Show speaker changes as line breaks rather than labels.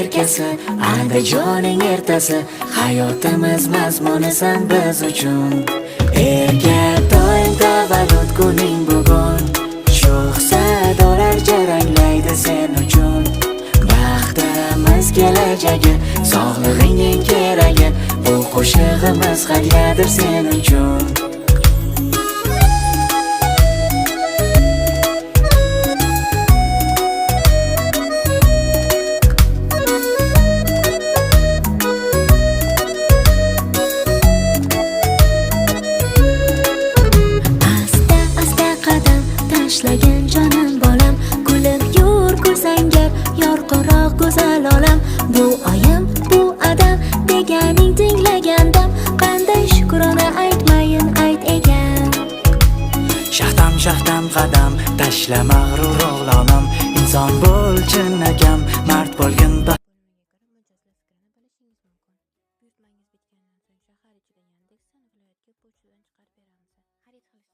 yelkasi, Andijoning ertasi, hayotimiz mazmunisan biz uchun. Erga doim tavallud kuning bugun, sho'x sadolar jaranglaydi sen uchun. Baxtimiz kelajagi, sog'lig'ingning keragi, bu qo'shig'imiz hadyadir sen uchun.
Tashlagan jonim bolam, kulib yur ko'rsangar yorqinroq go'zal olam. Bu oyim, bu adam deganing tinglagandam, qanday shukrona aytmayin ayt ekan.
Shahtam qadam tashla mag'rur o'g'lonim, inson bo'l chinakam, mard bo'lgin.
Buyurtmangiz bitgandan so'ng shahar ichida Yandex viloyatga pochtadan chiqarib beramiz. Xarid qilish